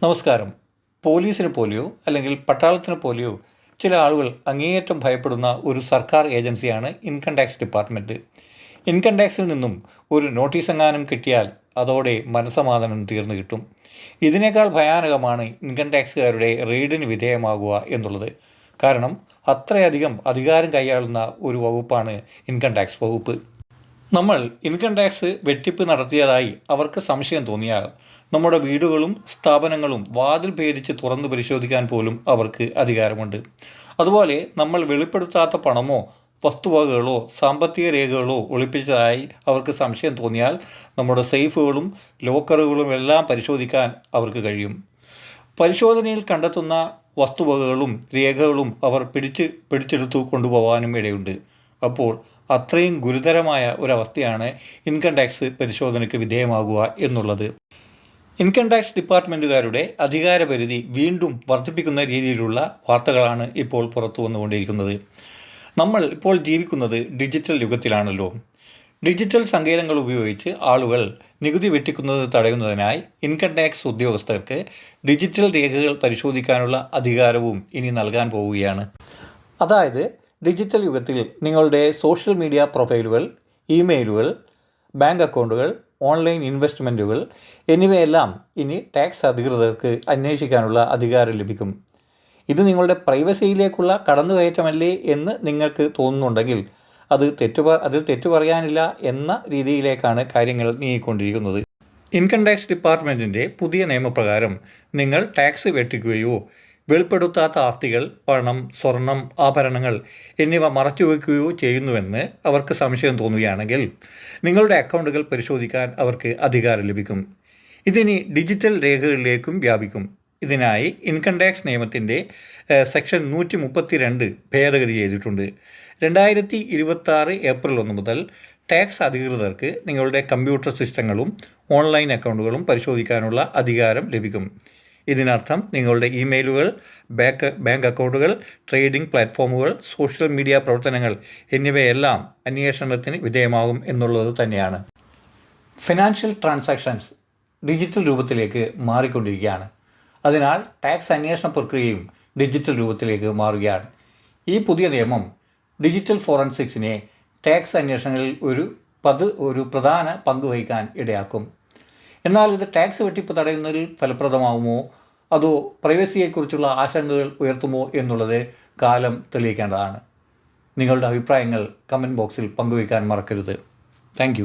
നമസ്കാരം. പോലീസിനെ പോലെയോ അല്ലെങ്കിൽ പട്ടാളത്തിനെ പോലെയോ ചില ആളുകൾ അങ്ങേയറ്റം ഭയപ്പെടുന്ന ഒരു സർക്കാർ ഏജൻസിയാണ് ഇൻകം ടാക്സ് ഡിപ്പാർട്ട്മെൻറ്റ്. ഇൻകം ടാക്സിൽ നിന്നും ഒരു നോട്ടീസ് എങ്ങാനും കിട്ടിയാൽ അതോടെ മനസ്സമാധാനം തീർന്നു കിട്ടും. ഇതിനേക്കാൾ ഭയാനകമാണ് ഇൻകം ടാക്സുകാരുടെ റെയ്ഡിന് വിധേയമാകുക എന്നുള്ളത്. കാരണം അത്രയധികം അധികാരം കൈയാളുന്ന ഒരു വകുപ്പാണ് ഇൻകം ടാക്സ് വകുപ്പ്. നമ്മൾ ഇൻകം ടാക്സ് വെട്ടിപ്പ് നടത്തിയതായി അവർക്ക് സംശയം തോന്നിയാൽ നമ്മുടെ വീടുകളും സ്ഥാപനങ്ങളും വാതിൽ ഭേദിച്ച് തുറന്നു പരിശോധിക്കാൻ പോലും അവർക്ക് അധികാരമുണ്ട്. അതുപോലെ നമ്മൾ വെളിപ്പെടുത്താത്ത പണമോ വസ്തുവകകളോ സാമ്പത്തിക രേഖകളോ ഒളിപ്പിച്ചതായി അവർക്ക് സംശയം തോന്നിയാൽ നമ്മുടെ സേഫുകളും ലോക്കറുകളും എല്ലാം പരിശോധിക്കാൻ അവർക്ക് കഴിയും. പരിശോധനയിൽ കണ്ടെത്തുന്ന വസ്തുവകകളും രേഖകളും അവർ പിടിച്ചെടുത്തു കൊണ്ടുപോകാനും ഇടയുണ്ട്. അപ്പോൾ അത്രയും ഗുരുതരമായ ഒരവസ്ഥയാണ് ഇൻകം ടാക്സ് പരിശോധനയ്ക്ക് വിധേയമാകുക എന്നുള്ളത്. ഇൻകം ടാക്സ് ഡിപ്പാർട്ട്മെൻറ്റുകാരുടെ അധികാരപരിധി വീണ്ടും വർദ്ധിപ്പിക്കുന്ന രീതിയിലുള്ള വാർത്തകളാണ് ഇപ്പോൾ പുറത്തു വന്നുകൊണ്ടിരിക്കുന്നത്. നമ്മൾ ഇപ്പോൾ ജീവിക്കുന്നത് ഡിജിറ്റൽ യുഗത്തിലാണല്ലോ. ഡിജിറ്റൽ സങ്കേതങ്ങൾ ഉപയോഗിച്ച് ആളുകൾ നികുതി വെട്ടിക്കുന്നത് തടയുന്നതിനായി ഇൻകം ടാക്സ് ഉദ്യോഗസ്ഥർക്ക് ഡിജിറ്റൽ രേഖകൾ പരിശോധിക്കാനുള്ള അധികാരവും ഇനി നൽകാൻ പോവുകയാണ്. അതായത് ഡിജിറ്റൽ യുഗത്തിൽ നിങ്ങളുടെ സോഷ്യൽ മീഡിയ പ്രൊഫൈലുകൾ, ഇമെയിലുകൾ, ബാങ്ക് അക്കൗണ്ടുകൾ, ഓൺലൈൻ ഇൻവെസ്റ്റ്മെൻറ്റുകൾ എന്നിവയെല്ലാം ഇനി ടാക്സ് അധികൃതർക്ക് അന്വേഷിക്കാനുള്ള അധികാരം ലഭിക്കും. ഇത് നിങ്ങളുടെ പ്രൈവസിയിലേക്കുള്ള കടന്നുകയറ്റമല്ലേ എന്ന് നിങ്ങൾക്ക് തോന്നുന്നുണ്ടെങ്കിൽ അതിൽ തെറ്റു പറയാനില്ല എന്ന രീതിയിലേക്കാണ് കാര്യങ്ങൾ നീങ്ങിക്കൊണ്ടിരിക്കുന്നത്. ഇൻകം ടാക്സ് ഡിപ്പാർട്ട്മെൻറ്റിൻ്റെ പുതിയ നിയമപ്രകാരം നിങ്ങൾ ടാക്സ് വെട്ടിക്കുകയോ വെളിപ്പെടുത്താത്ത ആസ്തികൾ, പണം, സ്വർണം, ആഭരണങ്ങൾ എന്നിവ മറച്ചുവെക്കുകയോ ചെയ്യുന്നുവെന്ന് അവർക്ക് സംശയം തോന്നുകയാണെങ്കിൽ നിങ്ങളുടെ അക്കൗണ്ടുകൾ പരിശോധിക്കാൻ അവർക്ക് അധികാരം ലഭിക്കും. ഇതിനി ഡിജിറ്റൽ രേഖകളിലേക്കും വ്യാപിക്കും. ഇതിനായി ഇൻകം ടാക്സ് നിയമത്തിൻ്റെ സെക്ഷൻ 132 ഭേദഗതി ചെയ്തിട്ടുണ്ട്. 2026 ഏപ്രിൽ 1 മുതൽ ടാക്സ് അധികൃതർക്ക് നിങ്ങളുടെ കമ്പ്യൂട്ടർ സിസ്റ്റങ്ങളും ഓൺലൈൻ അക്കൗണ്ടുകളും പരിശോധിക്കാനുള്ള അധികാരം ലഭിക്കും. ഇതിനർത്ഥം നിങ്ങളുടെ ഇമെയിലുകൾ, ബാങ്ക് അക്കൗണ്ടുകൾ, ട്രേഡിംഗ് പ്ലാറ്റ്ഫോമുകൾ, സോഷ്യൽ മീഡിയ പ്രവർത്തനങ്ങൾ എന്നിവയെല്ലാം അന്വേഷണത്തിന് വിധേയമാകും എന്നുള്ളത് തന്നെയാണ്. ഫിനാൻഷ്യൽ ട്രാൻസാക്ഷൻസ് ഡിജിറ്റൽ രൂപത്തിലേക്ക് മാറിക്കൊണ്ടിരിക്കുകയാണ്. അതിനാൽ ടാക്സ് അന്വേഷണ പ്രക്രിയയും ഡിജിറ്റൽ രൂപത്തിലേക്ക് മാറുകയാണ്. ഈ പുതിയ നിയമം ഡിജിറ്റൽ ഫോറൻസിക്സിനെ ടാക്സ് അന്വേഷണങ്ങളിൽ ഒരു പ്രധാന പങ്ക് വഹിക്കാൻ ഇടയാക്കും. എന്നാൽ ഇത് ടാക്സ് വെട്ടിപ്പ് തടയുന്നതിൽ ഫലപ്രദമാകുമോ അതോ പ്രൈവസിയെക്കുറിച്ചുള്ള ആശങ്കകൾ ഉയർത്തുമോ എന്നുള്ളത് കാലം തെളിയിക്കേണ്ടതാണ്. നിങ്ങളുടെ അഭിപ്രായങ്ങൾ കമൻറ്റ് ബോക്സിൽ പങ്കുവയ്ക്കാൻ മറക്കരുത്. താങ്ക്